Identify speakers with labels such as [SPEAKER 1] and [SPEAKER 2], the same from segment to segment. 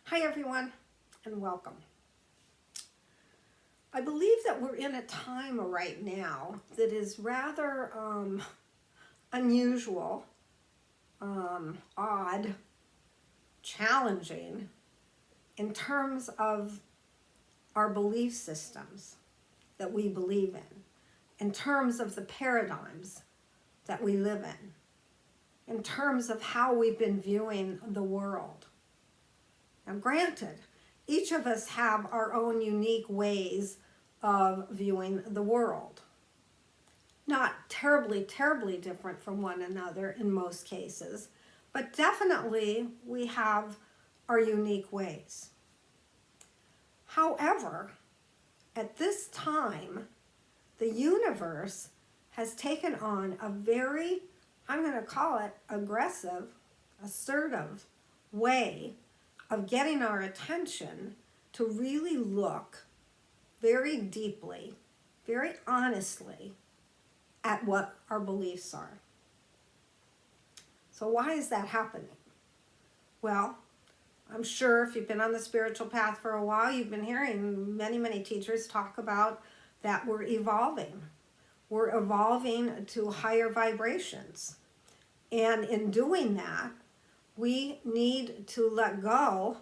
[SPEAKER 1] Hi everyone, and welcome. I believe that we're in a time right now that is rather unusual, odd, challenging in terms of our belief systems that we believe in terms of the paradigms that we live in terms of how we've been viewing the world. Now, granted, each of us have our own unique ways of viewing the world. Not terribly different from one another in most cases, but definitely we have our unique ways. However, at this time, the universe has taken on a very, I'm going to call it aggressive, assertive way of getting our attention to really look very deeply, very honestly at what our beliefs are. So why is that happening? Well, I'm sure if you've been on the spiritual path for a while, you've been hearing many teachers talk about that we're evolving. We're evolving to higher vibrations. And in doing that, we need to let go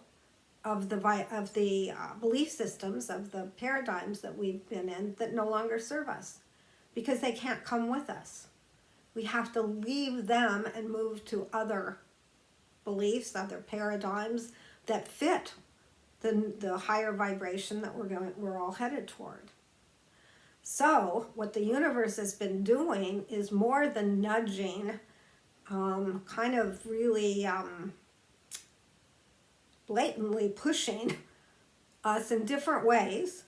[SPEAKER 1] of the belief systems, of the paradigms that we've been in that no longer serve us because they can't come with us. We have to leave them and move to other beliefs, other paradigms that fit the higher vibration that we're all headed toward. So what the universe has been doing is more than nudging, kind of really blatantly pushing us in different ways,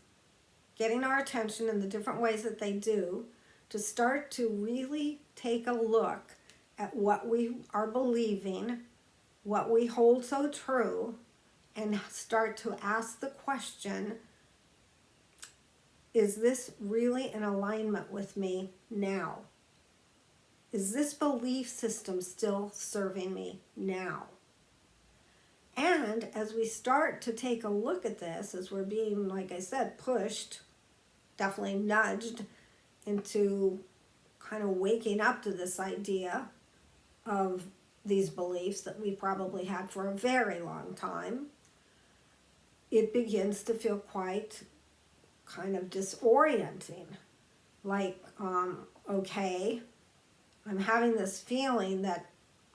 [SPEAKER 1] getting our attention in the different ways that they do, to start to really take a look at what we are believing, what we hold so true, and start to ask the question, is this really in alignment with me now? Is this belief system still serving me now? And as we start to take a look at this, as we're being, like I said, pushed, definitely nudged into kind of waking up to this idea of these beliefs that we probably had for a very long time, it begins to feel quite kind of disorienting. Like, okay, I'm having this feeling that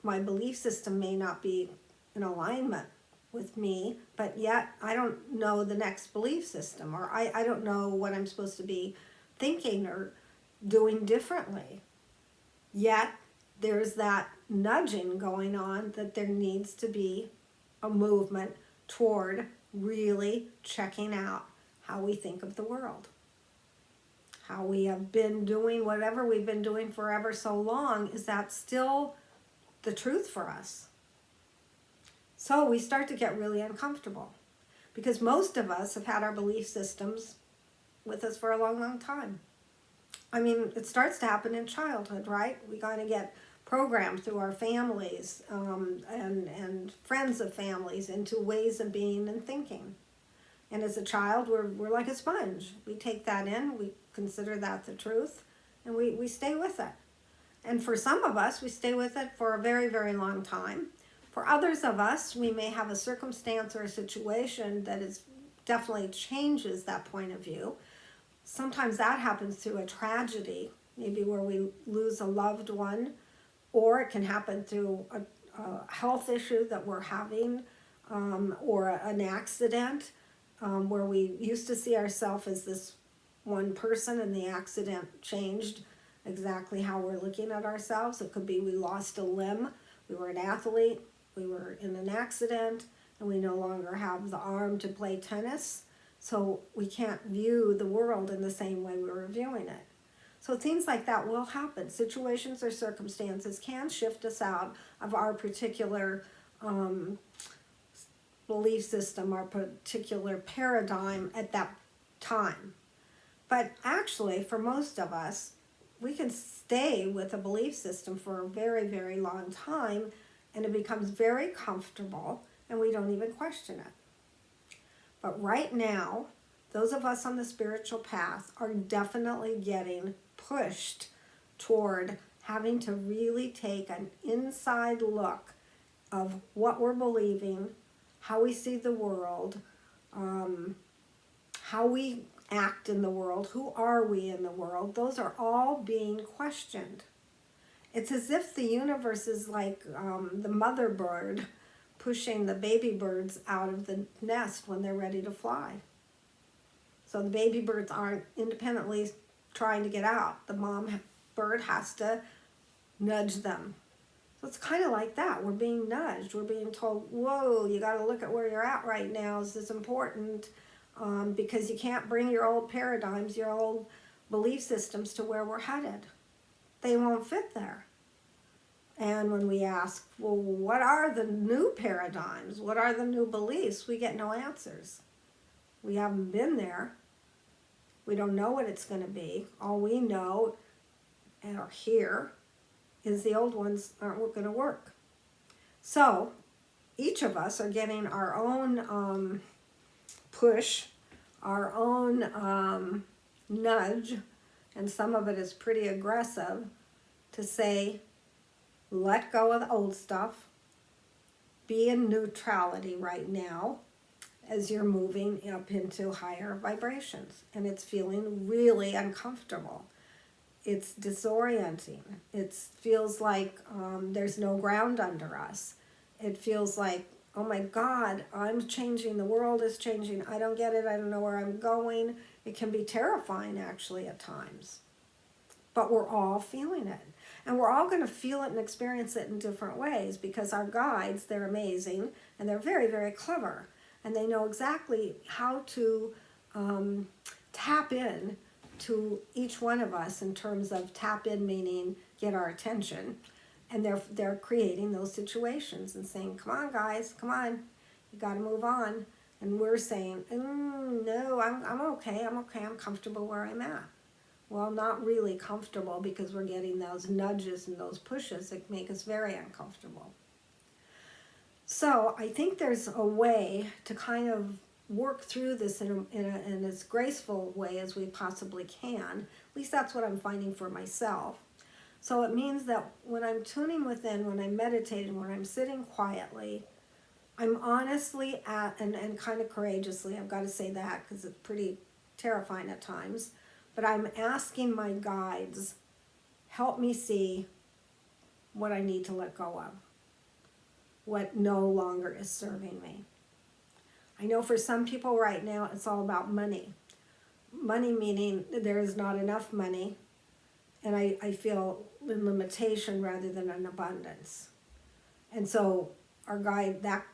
[SPEAKER 1] my belief system may not be in alignment with me, but yet I don't know the next belief system, or I don't know what I'm supposed to be thinking or doing differently. Yet there's that nudging going on that there needs to be a movement toward really checking out how we think of the world. How we have been doing whatever we've been doing forever so long, is that still the truth for us? So we start to get really uncomfortable because most of us have had our belief systems with us for a long time. I mean, it starts to happen in childhood, right? We kind of get programmed through our families and friends of families into ways of being and thinking. And as a child, we're like a sponge. We take that in, we consider that the truth, and we stay with it. And for some of us, we stay with it for a very long time. For others of us, we may have a circumstance or a situation that is definitely changes that point of view. Sometimes that happens through a tragedy, maybe where we lose a loved one, or it can happen through a health issue that we're having, or an accident, where we used to see ourselves as this one person and the accident changed exactly how we're looking at ourselves. It could be we lost a limb, we were an athlete, we were in an accident, and we no longer have the arm to play tennis, so we can't view the world in the same way we were viewing it. So things like that will happen. Situations or circumstances can shift us out of our particular belief system, our particular paradigm at that time. But actually, for most of us, we can stay with a belief system for a very long time, and it becomes very comfortable, and we don't even question it. But right now, those of us on the spiritual path are definitely getting pushed toward having to really take an inside look of what we're believing, how we see the world, how we act in the world, who are we in the world. Those are all being questioned. It's as if the universe is like the mother bird pushing the baby birds out of the nest when they're ready to fly. So the baby birds aren't independently trying to get out. The mom bird has to nudge them. So it's kind of like that. We're being nudged. We're being told, whoa, you got to look at where you're at right now. This is important because you can't bring your old paradigms, your old belief systems to where we're headed. They won't fit there. And when we ask, well, what are the new paradigms? What are the new beliefs? We get no answers. We haven't been there. We don't know what it's going to be. All we know and are here is the old ones aren't going to work. So each of us are getting our own push, our own nudge, and some of it is pretty aggressive to say, let go of the old stuff, be in neutrality right now as you're moving up into higher vibrations. And it's feeling really uncomfortable. It's disorienting. It feels like there's no ground under us. It feels like, oh my God, I'm changing. The world is changing. I don't get it. I don't know where I'm going. It can be terrifying, actually, at times. But we're all feeling it. And we're all going to feel it and experience it in different ways because our guides, they're amazing and they're very, very clever. And they know exactly how to tap in to each one of us in terms of tap in, meaning get our attention. And they're creating those situations and saying, come on, guys, come on, you got to move on. And we're saying, no, I'm okay, I'm comfortable where I'm at. Well, not really comfortable because we're getting those nudges and those pushes that make us very uncomfortable. So I think there's a way to kind of work through this in as graceful way as we possibly can. At least that's what I'm finding for myself. So it means that when I'm tuning within, when I'm meditating, when I'm sitting quietly, I'm honestly and kind of courageously, I've got to say that because it's pretty terrifying at times, but I'm asking my guides, help me see what I need to let go of, what no longer is serving me. I know for some people right now, it's all about money. Money meaning there is not enough money, and I feel in limitation rather than an abundance. And so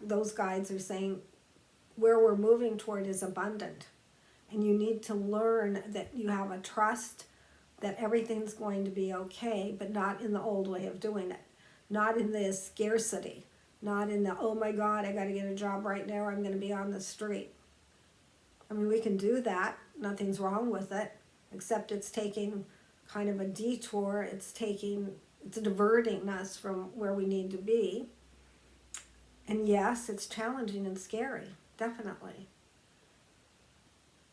[SPEAKER 1] those guides are saying where we're moving toward is abundant. And you need to learn that you have a trust that everything's going to be okay, but not in the old way of doing it. Not in the scarcity. Not in the, oh my God, I got to get a job right now or I'm going to be on the street. I mean, we can do that. Nothing's wrong with it, except it's taking kind of a detour. It's diverting us from where we need to be. And yes, it's challenging and scary, definitely.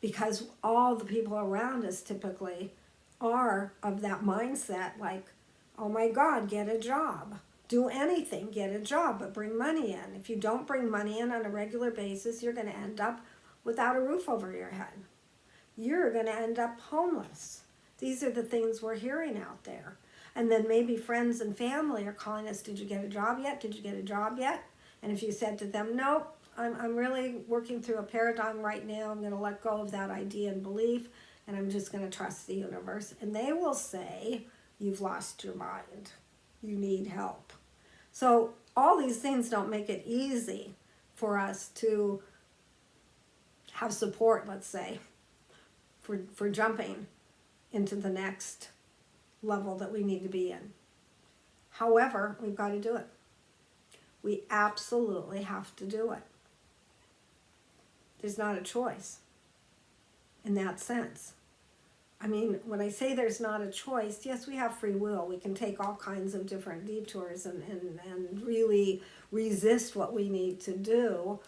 [SPEAKER 1] Because all the people around us typically are of that mindset, like, oh my God, get a job. Do anything, get a job, but bring money in. If you don't bring money in on a regular basis, you're going to end up without a roof over your head. You're going to end up homeless. These are the things we're hearing out there. And then maybe friends and family are calling us, did you get a job yet? Did you get a job yet? And if you said to them, no, I'm really working through a paradigm right now. I'm going to let go of that idea and belief, and I'm just going to trust the universe. And they will say, you've lost your mind. You need help. So all these things don't make it easy for us to have support, let's say, for jumping into the next level that we need to be in. However, we've got to do it. We absolutely have to do it. There's not a choice in that sense. I mean, when I say there's not a choice, yes, we have free will. We can take all kinds of different detours and really resist what we need to do.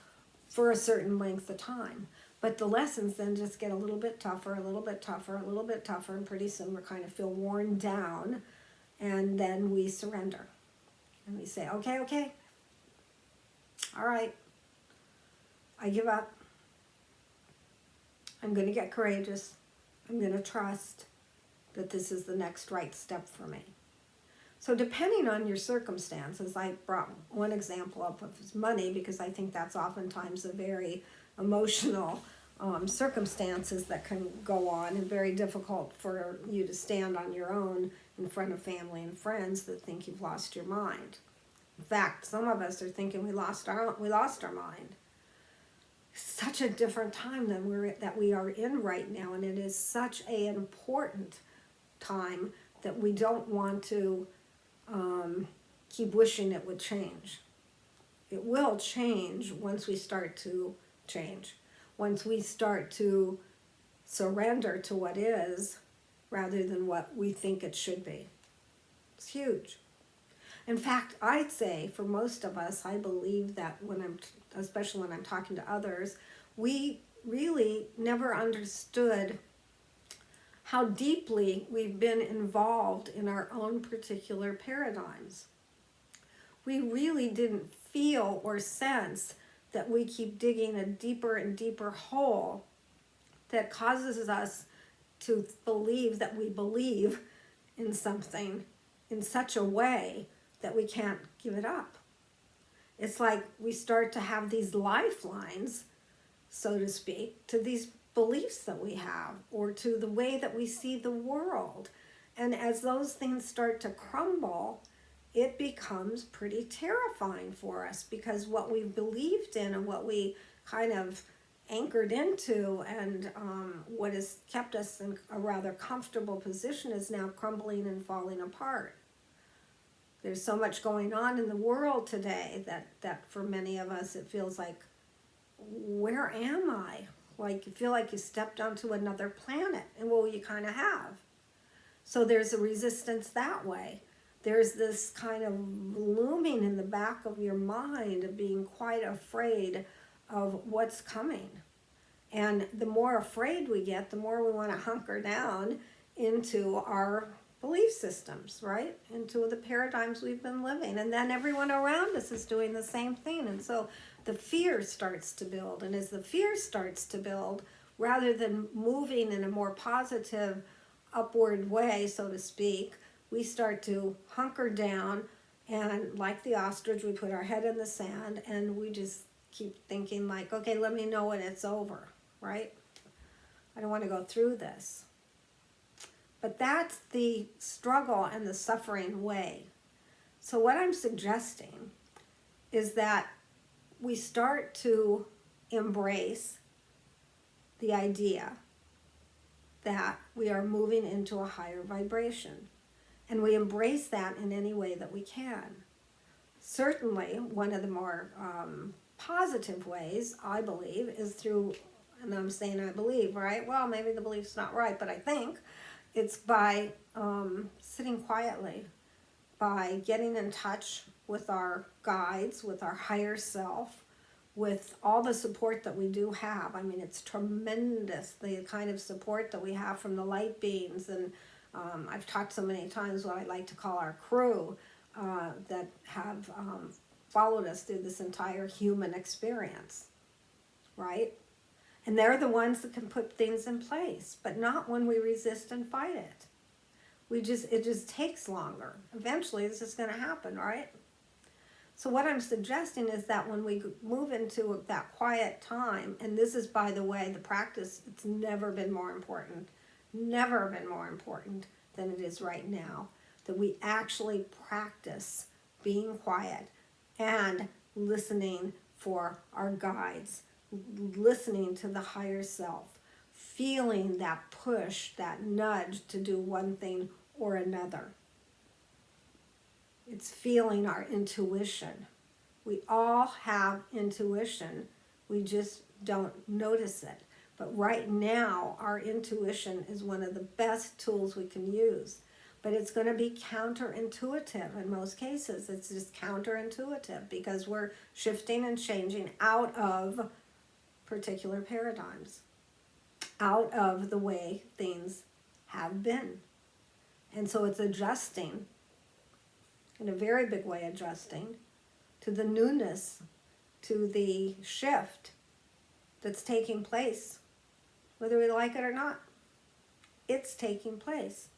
[SPEAKER 1] for a certain length of time. But the lessons then just get a little bit tougher, a little bit tougher, a little bit tougher, and pretty soon we kind of feel worn down, and then we surrender. And we say, okay, okay, all right, I give up. I'm going to get courageous. I'm going to trust that this is the next right step for me. So depending on your circumstances, I brought one example up of money because I think that's oftentimes a very emotional circumstances that can go on, and very difficult for you to stand on your own in front of family and friends that think you've lost your mind. In fact, some of us are thinking we lost our mind. Such a different time than we are in right now, and it is such an important time that we don't want to keep wishing it would change. It will change once we start to change. Once we start to surrender to what is rather than what we think it should be. It's huge. In fact, I'd say for most of us, I believe that especially when I'm talking to others, we really never understood how deeply we've been involved in our own particular paradigms. We really didn't feel or sense that we keep digging a deeper and deeper hole that causes us to believe that we believe in something in such a way that we can't give it up. It's like we start to have these lifelines, so to speak, to these beliefs that we have or to the way that we see the world. And as those things start to crumble, it becomes pretty terrifying for us, because what we believed in and what we kind of anchored into and what has kept us in a rather comfortable position is now crumbling and falling apart. There's so much going on in the world today that for many of us it feels like, where am I? Like you feel like you stepped onto another planet, and well, you kind of have. So there's a resistance that way. There's this kind of looming in the back of your mind of being quite afraid of what's coming. And the more afraid we get, the more we want to hunker down into our belief systems, right? Into the paradigms we've been living. And then everyone around us is doing the same thing. And so the fear starts to build. And as the fear starts to build, rather than moving in a more positive, upward way, so to speak, we start to hunker down, and like the ostrich, we put our head in the sand, and we just keep thinking like, okay, let me know when it's over, right? I don't want to go through this. But that's the struggle and the suffering way. So what I'm suggesting is that we start to embrace the idea that we are moving into a higher vibration. And we embrace that in any way that we can. Certainly, one of the more positive ways, I believe, is through, and I'm saying I believe, right? Well, maybe the belief's not right, but I think it's by sitting quietly, by getting in touch with our guides, with our higher self, with all the support that we do have. I mean, it's tremendous, the kind of support that we have from the light beings. And I've talked so many times what I like to call our crew that have followed us through this entire human experience, right? And they're the ones that can put things in place, but not when we resist and fight it. It just takes longer. Eventually, it's just going to happen, right? So what I'm suggesting is that when we move into that quiet time, and this is, by the way, the practice, it's never been more important than it is right now, that we actually practice being quiet and listening for our guides, listening to the higher self, feeling that push, that nudge to do one thing or another. It's feeling our intuition. We all have intuition. We just don't notice it. But right now, our intuition is one of the best tools we can use. But it's going to be counterintuitive in most cases. It's just counterintuitive because we're shifting and changing out of particular paradigms, out of the way things have been. And so it's adjusting, in a very big way adjusting, to the newness, to the shift that's taking place, whether we like it or not. It's taking place.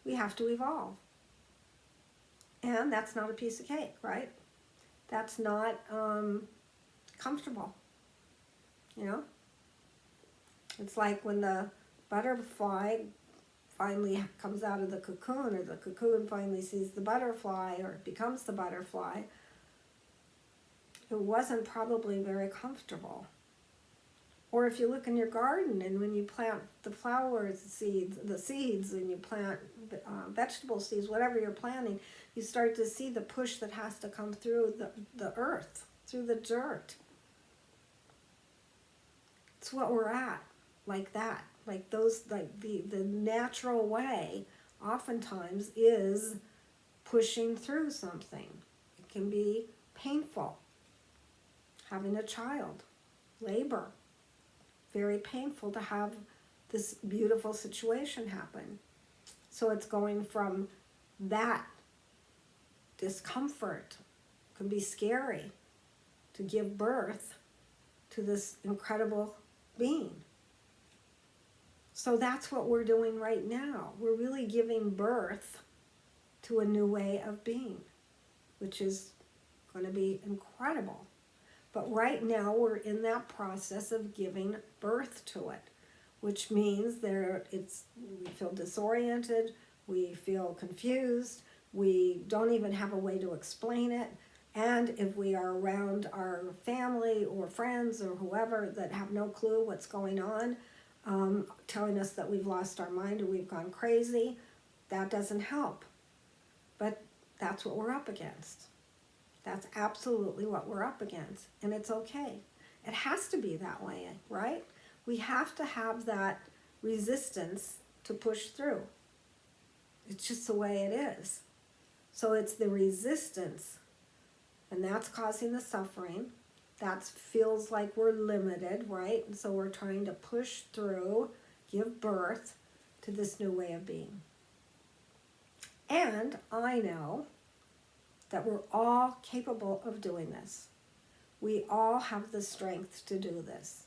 [SPEAKER 1] We have to evolve. And that's not a piece of cake, right? That's not comfortable, you know? It's like when the butterfly finally comes out of the cocoon, or the cocoon finally sees the butterfly, or becomes the butterfly. It wasn't probably very comfortable. Or if you look in your garden and when you plant the flowers, the seeds, and you plant vegetable seeds, whatever you're planting, you start to see the push that has to come through the earth, through the dirt. It's what we're at, like that. Like those, like the natural way oftentimes is pushing through something. It can be painful. Having a child, labor. Very painful to have this beautiful situation happen. So it's going from that discomfort, can be scary, to give birth to this incredible being. So that's what we're doing right now. We're really giving birth to a new way of being, which is going to be incredible. But right now we're in that process of giving birth to it, which means we feel disoriented, we feel confused, we don't even have a way to explain it. And if we are around our family or friends or whoever that have no clue what's going on, telling us that we've lost our mind or we've gone crazy, that doesn't help. But that's what we're up against. That's absolutely what we're up against, and it's okay. It has to be that way, right? We have to have that resistance to push through. It's just the way it is. So it's the resistance, and that's causing the suffering. That feels like we're limited, right? And so we're trying to push through, give birth to this new way of being. And I know that we're all capable of doing this. We all have the strength to do this.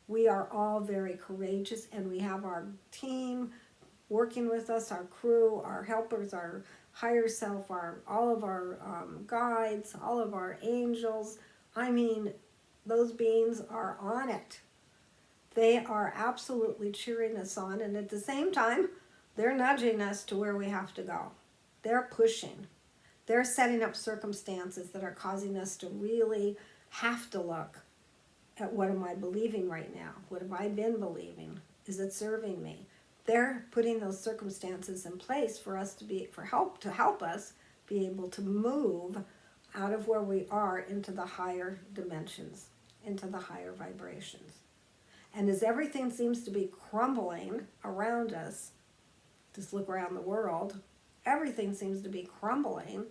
[SPEAKER 1] We are all very courageous, and we have our team working with us, our crew, our helpers, our higher self, all of our guides, all of our angels. I mean, those beings are on it. They are absolutely cheering us on, and at the same time, they're nudging us to where we have to go. They're pushing. They're setting up circumstances that are causing us to really have to look at what am I believing right now? What have I been believing? Is it serving me? They're putting those circumstances in place for us to help us be able to move out of where we are into the higher dimensions, into the higher vibrations. And as everything seems to be crumbling around us, just look around the world, everything seems to be crumbling,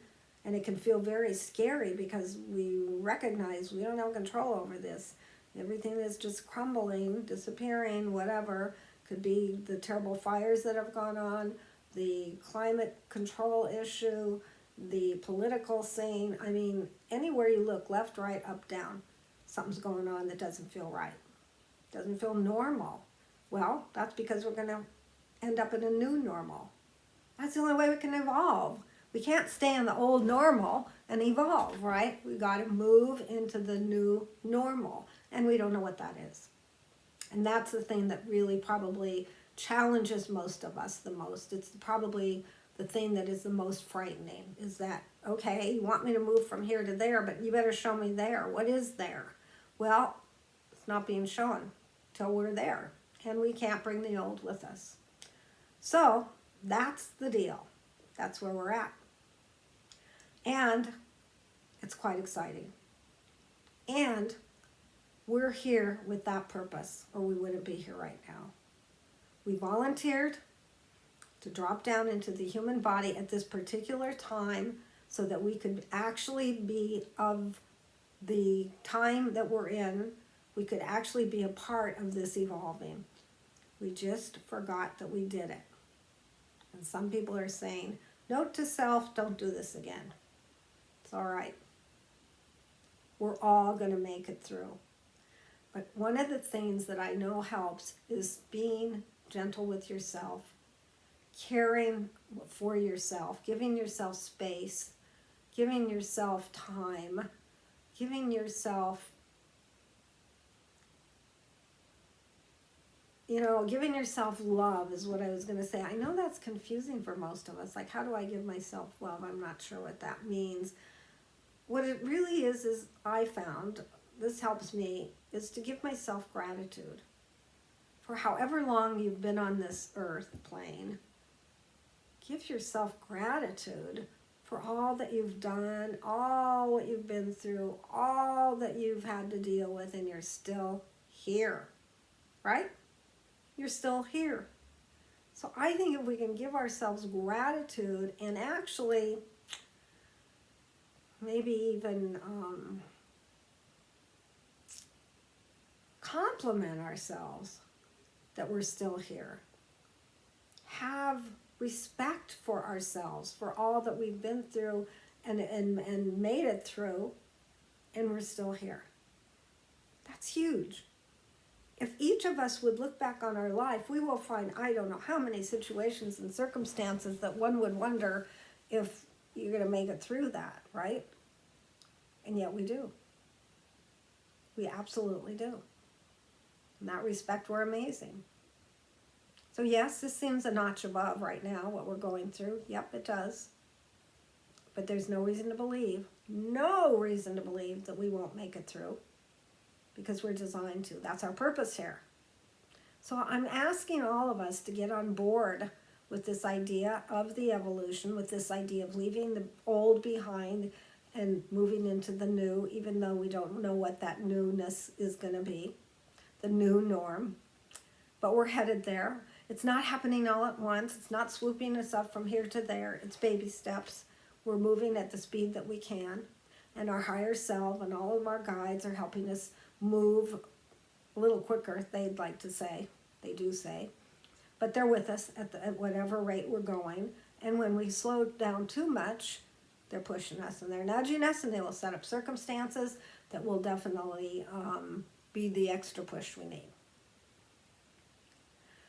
[SPEAKER 1] and it can feel very scary because we recognize we don't have control over this. Everything is just crumbling, disappearing, whatever. Could be the terrible fires that have gone on, the climate control issue, the political scene. I mean, anywhere you look, left, right, up, down, something's going on that doesn't feel right. Doesn't feel normal. Well, that's because we're going to end up in a new normal. That's the only way we can evolve. We can't stay in the old normal and evolve, right? We got to move into the new normal, and we don't know what that is. And that's the thing that really probably challenges most of us the most. It's probably the thing that is the most frightening, is that, okay, you want me to move from here to there, but you better show me there. What is there? Well, it's not being shown till we're there, and we can't bring the old with us. So that's the deal. That's where we're at. And it's quite exciting. And we're here with that purpose, or we wouldn't be here right now. We volunteered to drop down into the human body at this particular time so that we could actually be of the time that we're in. We could actually be a part of this evolving. We just forgot that we did it. And some people are saying, note to self, don't do this again. It's all right. We're all going to make it through. But one of the things that I know helps is being gentle with yourself, caring for yourself, giving yourself space, giving yourself time, giving yourself, giving yourself love is what I was going to say. I know that's confusing for most of us. Like, how do I give myself love? I'm not sure what that means. What it really is I found, this helps me, is to give myself gratitude. For however long you've been on this earth plane, give yourself gratitude for all that you've done, all what you've been through, all that you've had to deal with, and you're still here, right? You're still here. So I think if we can give ourselves gratitude and actually maybe even compliment ourselves that we're still here. Have respect for ourselves, for all that we've been through and made it through, and we're still here. That's huge. If each of us would look back on our life, we will find, I don't know how many situations and circumstances that one would wonder if you're going to make it through that, right? And yet we do. We absolutely do. In that respect, we're amazing. So yes, this seems a notch above right now, what we're going through. Yep, it does. But there's no reason to believe that we won't make it through, because we're designed to. That's our purpose here. So I'm asking all of us to get on board with this idea of the evolution, with this idea of leaving the old behind and moving into the new, even though we don't know what that newness is going to be, the new norm. But we're headed there. It's not happening all at once. It's not swooping us up from here to there. It's baby steps. We're moving at the speed that we can. And our higher self and all of our guides are helping us move a little quicker, they'd like to say. They do say. But they're with us at whatever rate we're going. And when we slow down too much, they're pushing us and they're nudging us, and they will set up circumstances that will definitely be the extra push we need.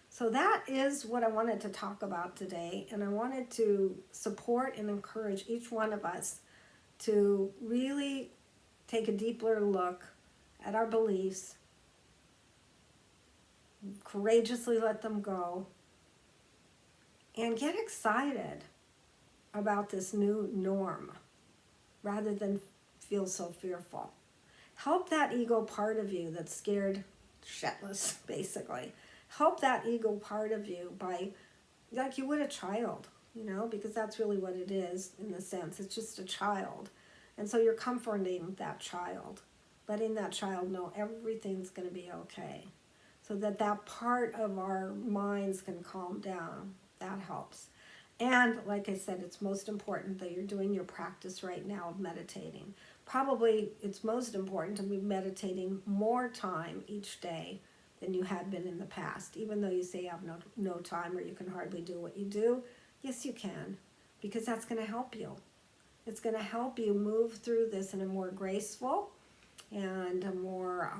[SPEAKER 1] So that is what I wanted to talk about today, and I wanted to support and encourage each one of us to really take a deeper look at our beliefs, courageously let them go, and get excited about this new norm rather than feel so fearful. Help that ego part of you that's scared shitless, basically. Help that ego part of you by, like you would a child, because that's really what it is in the sense. It's just a child. And so you're comforting that child, letting that child know everything's going to be okay, so that that part of our minds can calm down. That helps. And like I said, it's most important that you're doing your practice right now of meditating. Probably it's most important to be meditating more time each day than you had been in the past. Even though you say you have no time or you can hardly do what you do, yes you can, because that's going to help you. It's going to help you move through this in a more graceful and a more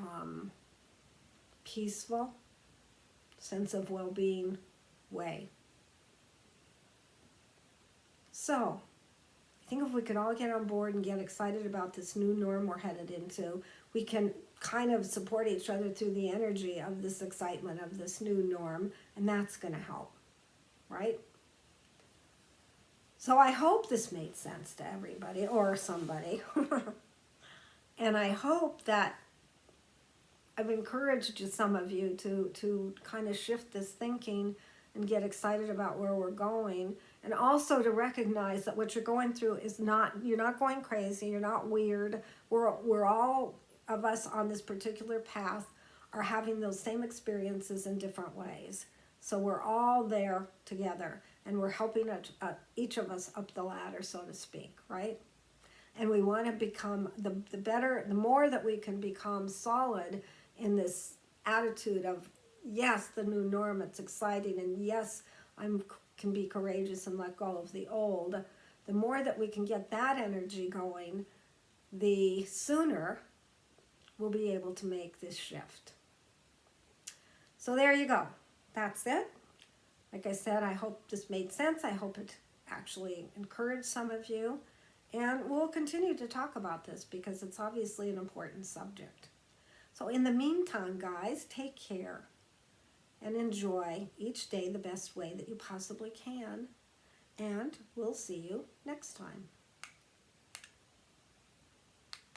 [SPEAKER 1] peaceful, sense of well-being way. So, I think if we could all get on board and get excited about this new norm we're headed into, we can kind of support each other through the energy of this excitement of this new norm, and that's going to help, right? So I hope this made sense to everybody or somebody. And I hope that I've encouraged some of you to kind of shift this thinking and get excited about where we're going, and also to recognize that what you're going through is you're not going crazy, you're not weird. We're all of us on this particular path are having those same experiences in different ways. So we're all there together. and we're helping each of us up the ladder, so to speak, right? And we want to become the more that we can become solid in this attitude of, yes, the new norm, it's exciting, and yes, can be courageous and let go of the old. The more that we can get that energy going, the sooner we'll be able to make this shift. So there you go. That's it. Like I said, I hope this made sense. I hope it actually encouraged some of you. And we'll continue to talk about this because it's obviously an important subject. So in the meantime, guys, take care and enjoy each day the best way that you possibly can. And we'll see you next time.